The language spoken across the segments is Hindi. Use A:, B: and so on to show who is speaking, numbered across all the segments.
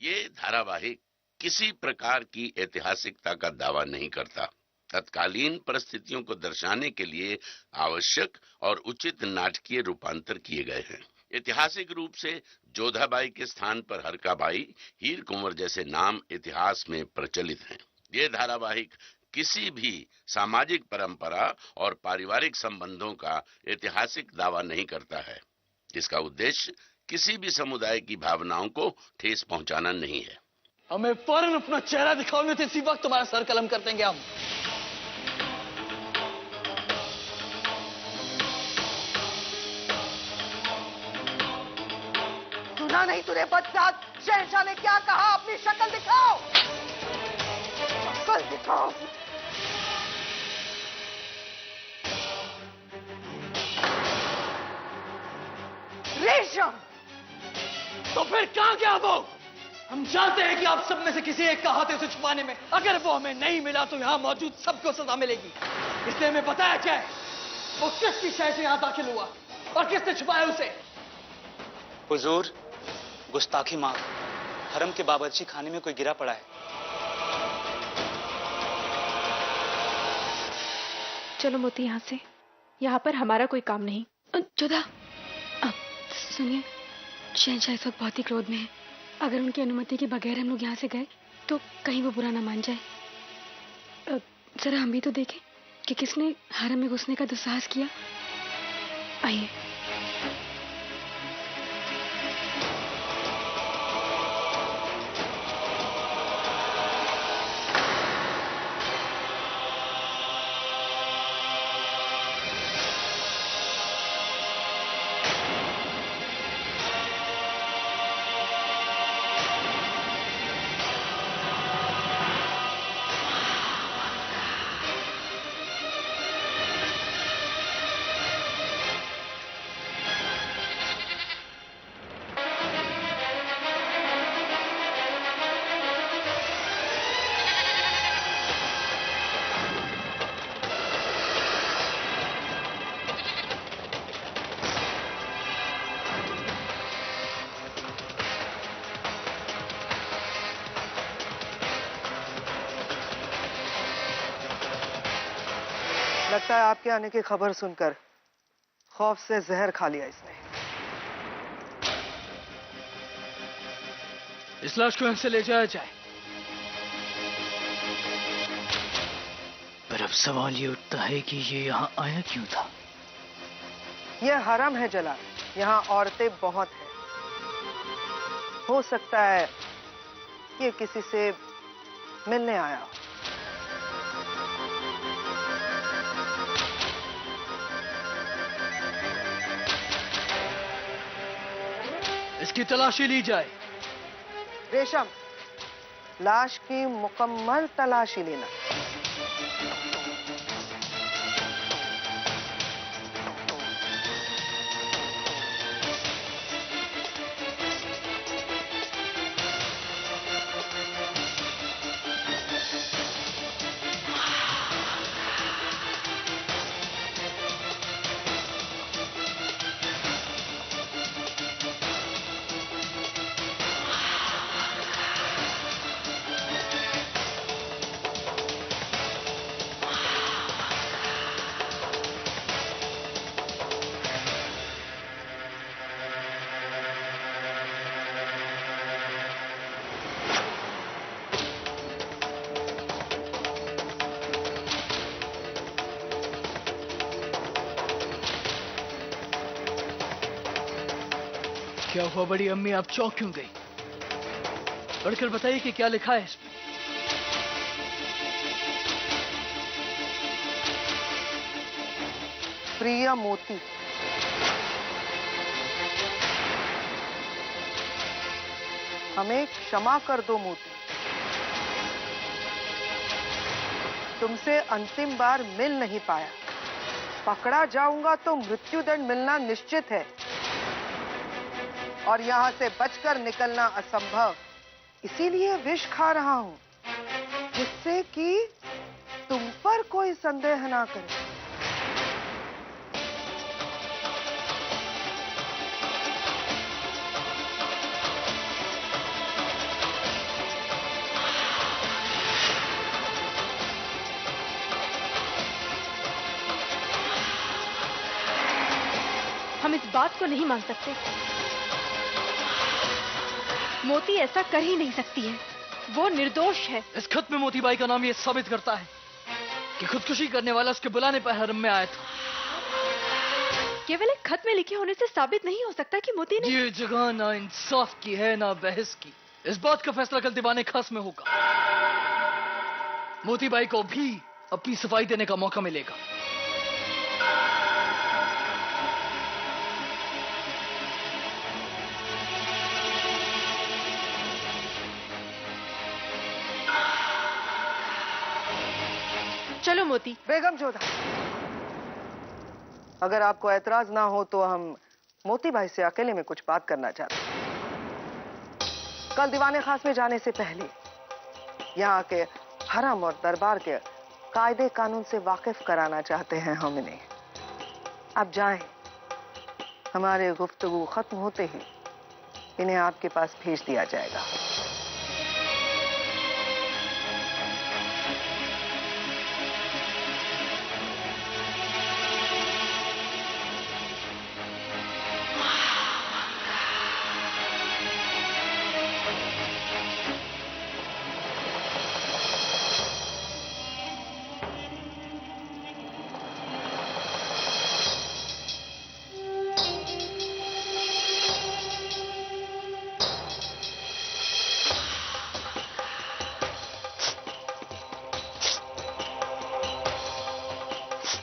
A: ये धारावाहिक किसी प्रकार की ऐतिहासिकता का दावा नहीं करता। तत्कालीन परिस्थितियों को दर्शाने के लिए आवश्यक और उचित नाटकीय रूपांतर किए गए हैं। ऐतिहासिक रूप से जोधाबाई के स्थान पर हरकाबाई, हीर कुंवर जैसे नाम इतिहास में प्रचलित हैं। ये धारावाहिक किसी भी सामाजिक परंपरा और पारिवारिक संबंधों का ऐतिहासिक दावा नहीं करता है। इसका उद्देश्य किसी भी समुदाय की भावनाओं को ठेस पहुंचाना नहीं है।
B: हमें फौरन अपना चेहरा दिखाओगे तो इसी वक्त तुम्हारा सर कलम कर देंगे हम।
C: सुना नहीं तूने बदसात? शहंशाह ने क्या कहा? अपनी शक्ल दिखाओ, शक्ल दिखाओ। रेशम,
B: तो फिर कहां गया वो? हम जानते हैं कि आप सब में से किसी एक का हाथ है उसे छुपाने में। अगर वो हमें नहीं मिला तो यहां मौजूद सबको सजा मिलेगी। इसलिए हमें बताया जाए वो किसकी शय से यहां दाखिल हुआ और किसने छुपाया उसे।
D: हुजूर, गुस्ताखी माफ। हरम के बावर्ची खाने में कोई गिरा पड़ा है।
E: चलो मोती, यहाँ से। यहाँ पर हमारा कोई काम नहीं।
F: जोधा, अब सुनिए, शहंशाह इस वक्त बहुत ही क्रोध में है। अगर उनकी अनुमति के बगैर हम लोग यहाँ से गए तो कहीं वो बुरा ना मान जाए। जरा हम भी तो देखें कि किसने हरम में घुसने का दुस्साहस किया। आइए।
C: लगता है आपके आने की खबर सुनकर खौफ से जहर खा लिया इसने।
B: इस लाश को हमसे ले जाया जाए।
G: पर अब सवाल ये उठता है कि ये यहाँ आया क्यों था?
C: यह हरम है जलाल, यहाँ औरतें बहुत हैं। हो सकता है ये किसी से मिलने आया हो।
B: इसकी तलाशी ली जाए।
C: रेशम, लाश की मुकम्मल तलाशी लेना।
B: क्या हुआ बड़ी अम्मी, आप चौंक क्यों गई? पढ़कर बताइए कि क्या लिखा है इसमें।
C: प्रिय मोती, हमें क्षमा कर दो मोती। तुमसे अंतिम बार मिल नहीं पाया। पकड़ा जाऊंगा तो मृत्युदंड मिलना निश्चित है और यहां से बचकर निकलना असंभव। इसीलिए विष खा रहा हूं, जिससे कि तुम पर कोई संदेह ना करे।
E: इस बात को नहीं मान सकते। मोती ऐसा कर ही नहीं सकती है, वो निर्दोष है।
B: इस खत में मोतीबाई का नाम ये साबित करता है कि खुदकुशी करने वाला उसके बुलाने पर हरम में आया था।
E: केवल एक खत में लिखे होने से साबित नहीं हो सकता कि मोती ने।
B: ये जगह ना इंसाफ की है ना बहस की। इस बात का फैसला कल दीवाने खास में होगा। मोतीबाई को भी अपनी सफाई देने का मौका मिलेगा।
E: चलो मोती।
C: बेगम जोधा, अगर आपको ऐतराज ना हो तो हम मोती भाई से अकेले में कुछ बात करना चाहते हैं। कल दीवाने खास में जाने से पहले यहाँ के हरम और दरबार के कायदे कानून से वाकिफ कराना चाहते हैं हम इन्हें। आप जाएं, हमारे गुफ्तगू खत्म होते ही इन्हें आपके पास भेज दिया जाएगा।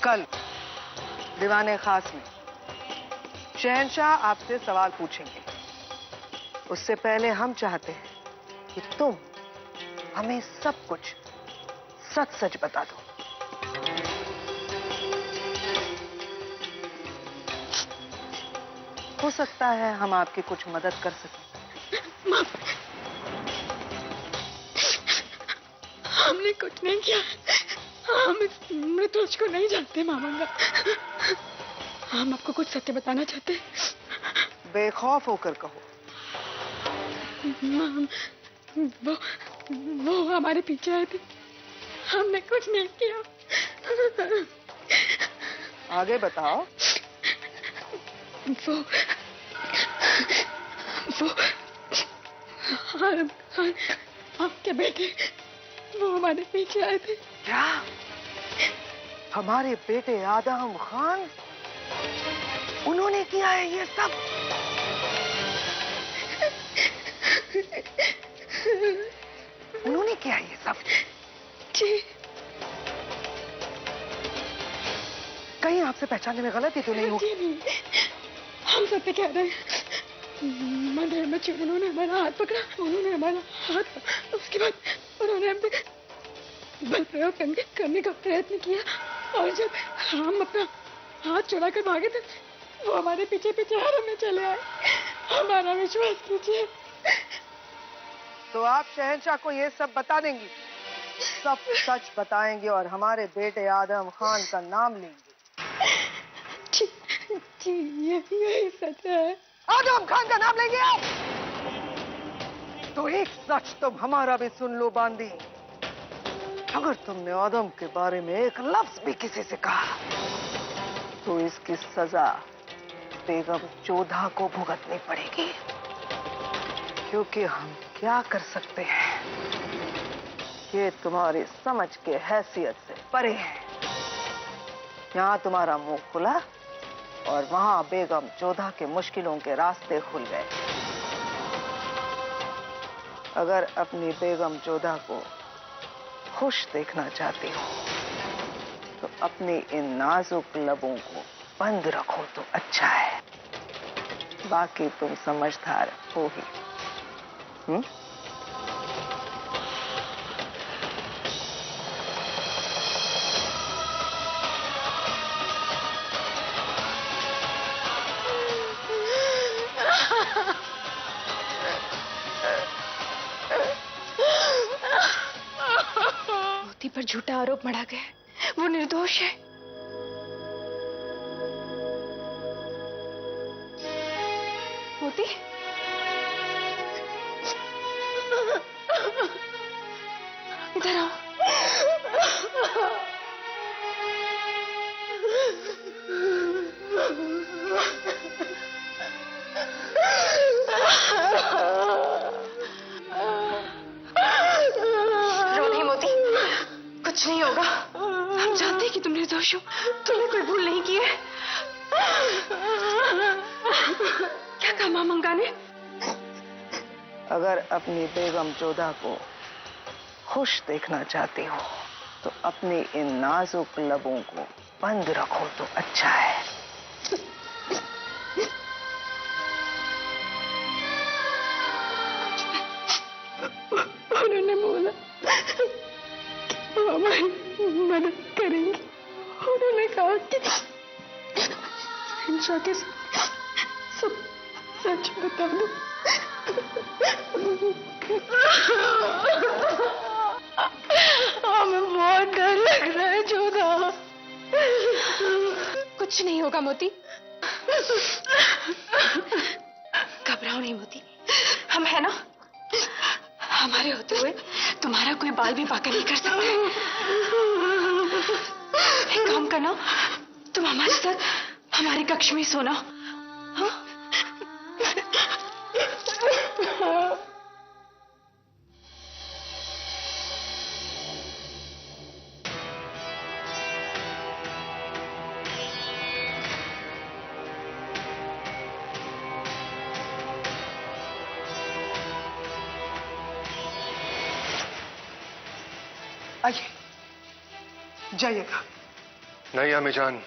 C: कल दीवाने खास में शहंशाह आपसे सवाल पूछेंगे। उससे पहले हम चाहते हैं कि तुम हमें सब कुछ सच सच बता दो। हो सकता है हम आपकी कुछ मदद कर सकें।
F: हमने कुछ नहीं किया। हम इस मृतोज को नहीं जानते मामंगा। हम आपको कुछ सत्य बताना चाहते हैं।
C: बेखौफ होकर कहो।
F: वो हमारे पीछे आए थे। हमने कुछ नहीं किया।
C: आगे बताओ।
F: वो आपके बेटे वो हमारे पीछे आए थे।
C: क्या? हमारे बेटे आदम खान? उन्होंने किया है ये सब? उन्होंने किया है ये सब?
F: जी।
C: कहीं आपसे पहचानने में गलती तो नहीं होगी?
F: नहीं, हम सत्य कह रहे हैं। मंदिर में उन्होंने हमारा हाथ पकड़ा। उन्होंने हमारा हाथ, उसके बाद उन्होंने हम पे बल प्रयोग करने का प्रयत्न किया और जब हम अपना हाथ चुरा कर भागे थे वो हमारे पीछे पीछे हरम में चले आए। हमारा विश्वास कीजिए।
C: तो आप शहंशाह को ये सब बता देंगी? सब सच बताएंगे और हमारे बेटे आदम खान का नाम लेंगे?
F: जी, यही सच है।
C: आदम खान का नाम लेंगे आप? तो एक सच तुम हमारा भी सुन लो बांदी। अगर तुमने आदम के बारे में एक लफ्ज भी किसी से कहा तो इसकी सजा बेगम जोधा को भुगतनी पड़ेगी। क्योंकि हम क्या कर सकते हैं ये तुम्हारी समझ के हैसियत से परे है। यहाँ तुम्हारा मुंह खुला और वहां बेगम जोधा के मुश्किलों के रास्ते खुल गए। अगर अपनी बेगम जोधा को खुश देखना चाहती हो तो अपनी इन नाजुक लबों को बंद रखो तो अच्छा है। बाकी तुम समझदार हो ही।
E: मोती पर झूठा आरोप मढ़ा गया। वो निर्दोष है। मोती, इधर आओ।
F: रो नहीं मोती, कुछ नहीं होगा। हम जानते हैं कि तुम निर्दोष हो, तुमने कोई भूल नहीं की है। क्या कहा मां मंगा ने?
C: अगर अपनी बेगम जोधा को खुश देखना चाहती हो तो अपनी इन नाजुक लबों को बंद रखो तो अच्छा है।
F: उन्होंने बोला वो हमारी मदद करेंगे। उन्होंने कहा कि शहंशाह के सब सच बता दो। हमें बहुत डर लग रहा है जोधा। कुछ नहीं होगा मोती, घबराओ नहीं मोती, हम है ना। हमारे होते हुए तुम्हारा कोई बाल भी बांका नहीं कर सकता। एक काम करना, तुम हमारे साथ हमारे कक्ष में सोना। हाँ?
C: आइए, जाइएगा।
H: नहीं अम्मी जान,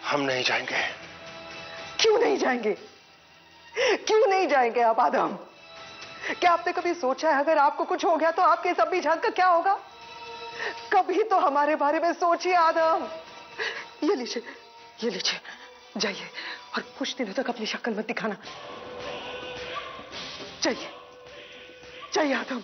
H: हम नहीं जाएंगे।
C: क्यों नहीं जाएंगे? क्यों नहीं जाएंगे आप आदम? क्या आपने कभी सोचा है अगर आपको कुछ हो गया तो आपके इस अम्मी जान का क्या होगा? कभी तो हमारे बारे में सोचिए आदम। ये लीजिए, जाइए और कुछ दिनों तक अपनी शक्ल मत दिखाना। जाइए आदम।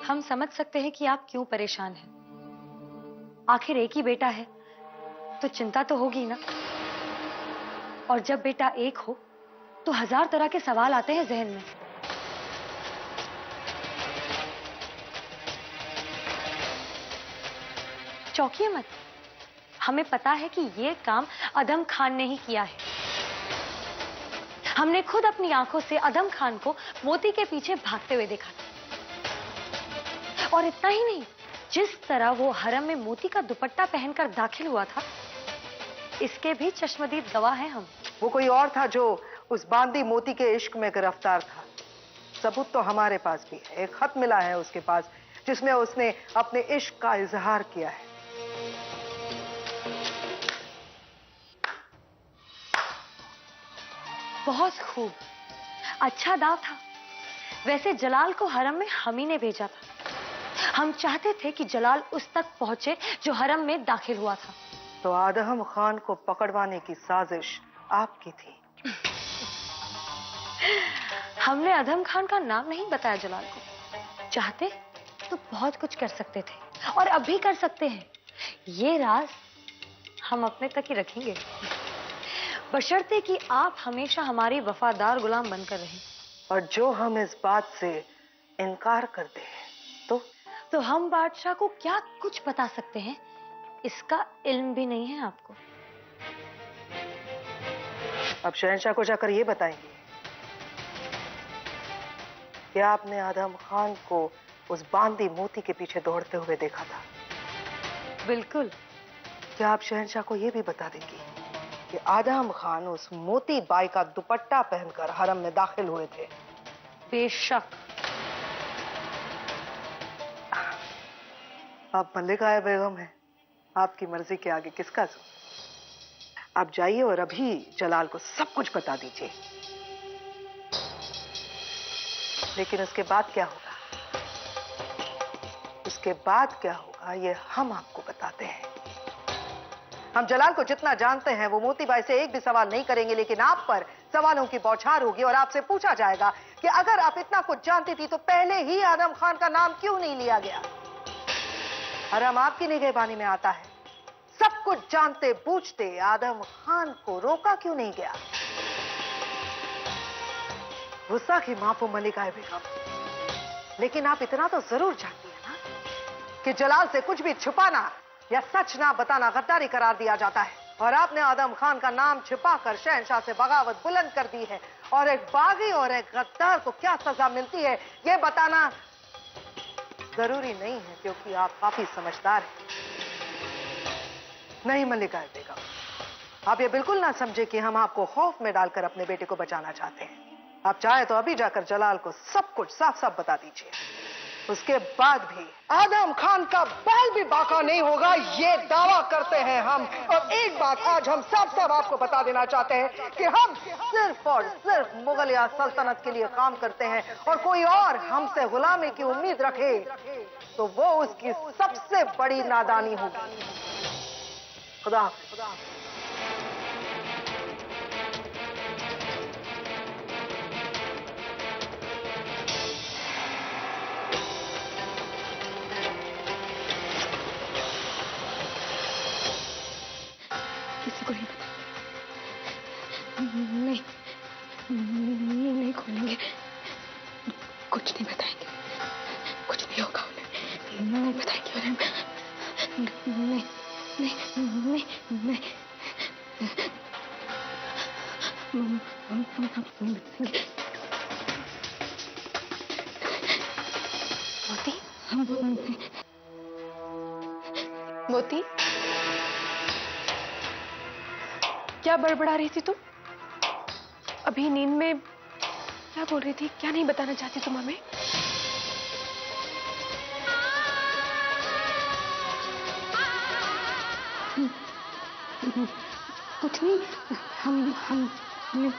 F: हम समझ सकते हैं कि आप क्यों परेशान हैं। आखिर एक ही बेटा है तो चिंता तो होगी ना। और जब बेटा एक हो तो हजार तरह के सवाल आते हैं जहन में। चौंकिए मत, हमें पता है कि ये काम अदम खान ने ही किया है। हमने खुद अपनी आंखों से अदम खान को मोती के पीछे भागते हुए देखा था। और इतना ही नहीं, जिस तरह वो हरम में मोती का दुपट्टा पहनकर दाखिल हुआ था, इसके भी चश्मदीद गवाह हैं हम।
C: वो कोई और था जो उस बांदी मोती के इश्क में गिरफ्तार था। सबूत तो हमारे पास भी है। एक खत मिला है उसके पास जिसमें उसने अपने इश्क का इजहार किया है।
F: बहुत खूब, अच्छा दाव था। वैसे जलाल को हरम में हम ही ने भेजा था। हम चाहते थे कि जलाल उस तक पहुंचे जो हरम में दाखिल हुआ था।
C: तो आदम खान को पकड़वाने की साजिश आपकी थी।
F: हमने अदम खान का नाम नहीं बताया जलाल को। चाहते तो बहुत कुछ कर सकते थे और अब भी कर सकते हैं। ये राज हम अपने तक ही रखेंगे, बशर्ते कि आप हमेशा हमारी वफादार गुलाम बनकर रहें।
C: और जो हम इस बात से इनकार करते हैं
F: तो हम बादशाह को क्या कुछ बता सकते हैं, इसका इल्म भी नहीं है आपको।
C: अब शहंशाह को जाकर ये बताएंगे कि आपने आदम खान को उस बांदी मोती के पीछे दौड़ते हुए देखा था।
F: बिल्कुल।
C: क्या आप शहंशाह को ये भी बता देंगी कि आदम खान उस मोती बाई का दुपट्टा पहनकर हरम में दाखिल हुए थे?
F: बेशक।
C: आप मल्लिका है बेगम है, आपकी मर्जी के आगे किसका जोर। आप जाइए और अभी जलाल को सब कुछ बता दीजिए। लेकिन उसके बाद क्या होगा, उसके बाद क्या होगा ये हम आपको बताते हैं। हम जलाल को जितना जानते हैं वो मोतीबाई से एक भी सवाल नहीं करेंगे, लेकिन आप पर सवालों की बौछार होगी और आपसे पूछा जाएगा कि अगर आप इतना कुछ जानती थी तो पहले ही आदम खान का नाम क्यों नहीं लिया गया। हरम आपकी निगहबानी में आता है, सब कुछ जानते बूझते आदम खान को रोका क्यों नहीं गया? गुस्सा की माफू मलिका है बेगम, लेकिन आप इतना तो जरूर जानती है ना कि जलाल से कुछ भी छुपाना या सच ना बताना गद्दारी करार दिया जाता है। और आपने आदम खान का नाम छिपाकर शहंशाह से बगावत बुलंद कर दी है, और एक बागी और एक गद्दार को क्या सजा मिलती है ये बताना जरूरी नहीं है, क्योंकि आप काफी समझदार हैं। नहीं मल्लिका बेगम, आप ये बिल्कुल ना समझे कि हम आपको खौफ में डालकर अपने बेटे को बचाना चाहते हैं। आप चाहे तो अभी जाकर जलाल को सब कुछ साफ साफ बता दीजिए, उसके बाद भी आदम खान का बाल भी बाका नहीं होगा, ये दावा करते हैं हम। और एक बात आज हम साफ साफ आपको बता देना चाहते हैं कि हम सिर्फ और सिर्फ मुगलिया सल्तनत के लिए काम करते हैं, और कोई और हमसे गुलामी की उम्मीद रखे तो वो उसकी सबसे बड़ी नादानी होगी। खुदा हाफिज।
F: किसी को नहीं पता। नहीं, नहीं खोलेंगे, कुछ नहीं बताएंगे, कुछ नहीं होगा उन्हें, नहीं बताएंगे उन्हें, नहीं नहीं नहीं नहीं मोती, मोती, क्या बड़बड़ा रही थी तुम? अभी नींद में क्या बोल रही थी? क्या नहीं बताना चाहती तुम हमें? कुछ नहीं, हमने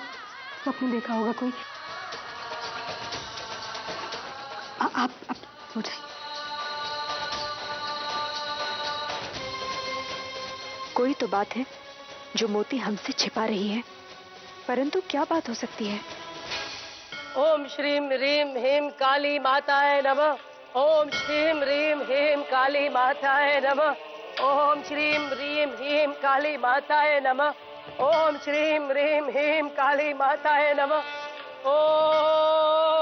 F: स्वप्न देखा होगा कोई। आप सो जाइए। कोई तो बात है जो मोती हमसे छिपा रही है, परंतु क्या बात हो सकती है?
I: ओम श्रीम ह्रीम ह्रीम काली माताय नमः। ओम श्रीम ह्रीम ह्रीम काली माताय नमः। ओम श्रीम ह्रीम ह्रीम काली माताय नमः। ओम श्रीम ह्रीम ह्रीम काली माताय नमः। ओम।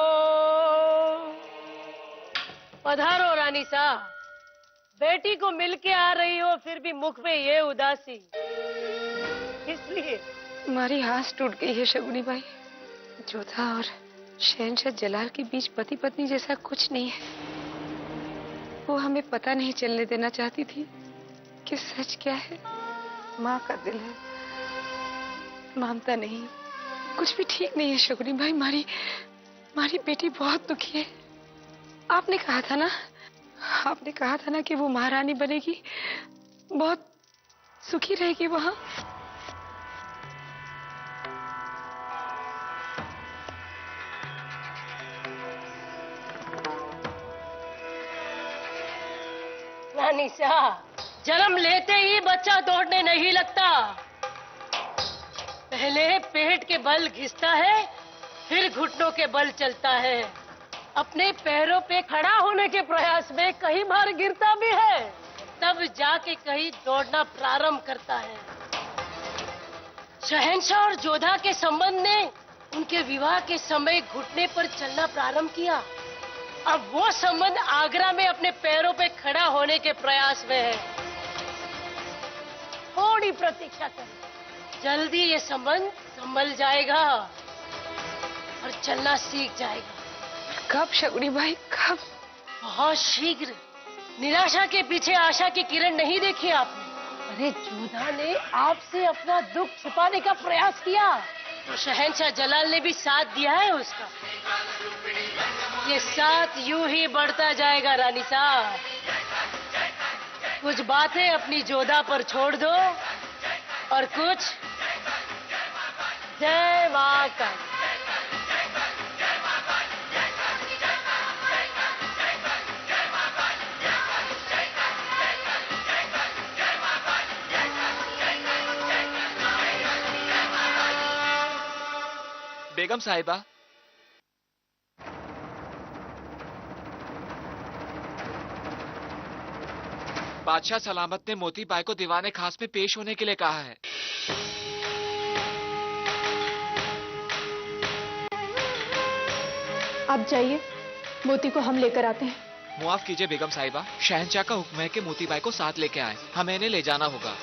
I: पधारो रानी साहब, बेटी को मिलके आ रही हो, फिर भी मुख में ये उदासी इसलिए?
F: हमारी आस टूट गई है शगुनी बाई। जोधा और शहंशाह जलाल के बीच पति पत्नी जैसा कुछ नहीं है। वो हमें पता नहीं चलने देना चाहती थी कि सच क्या है। माँ का दिल है, मानता नहीं। कुछ भी ठीक नहीं है शगुनी बाई। हमारी बेटी बहुत दुखी है। आपने कहा था ना कि वो महारानी बनेगी, बहुत सुखी रहेगी वहां।
I: रानी साहब, जन्म लेते ही बच्चा दौड़ने नहीं लगता। पहले पेट के बल घिसता है, फिर घुटनों के बल चलता है। अपने पैरों पे खड़ा होने के प्रयास में कई बार गिरता भी है, तब जाके कहीं दौड़ना प्रारंभ करता है। शहंशाह और जोधा के संबंध ने उनके विवाह के समय घुटने पर चलना प्रारंभ किया। अब वो संबंध आगरा में अपने पैरों पे खड़ा होने के प्रयास में है। थोड़ी प्रतीक्षा करें, जल्दी ये संबंध संभल जाएगा और चलना सीख जाएगा।
F: कब शगुनी भाई, कब?
I: बहुत शीघ्र। निराशा के पीछे आशा की किरण नहीं देखी आपने? अरे जोधा ने आपसे अपना दुख छिपाने का प्रयास किया, तो शहंशाह जलाल ने भी साथ दिया है उसका। ये साथ यूं ही बढ़ता जाएगा रानी साहब। कुछ बातें अपनी जोधा पर छोड़ दो और कुछ जय मां का।
J: बेगम साहिबा, बादशाह सलामत ने मोती बाई को दीवाने खास में पेश होने के लिए कहा है।
E: आप जाइए, मोती को हम लेकर आते हैं।
J: मुआफ कीजिए बेगम साहिबा, शहंशाह का हुक्म है कि मोती बाई को साथ लेके आए, हमें इन्हें ले जाना होगा।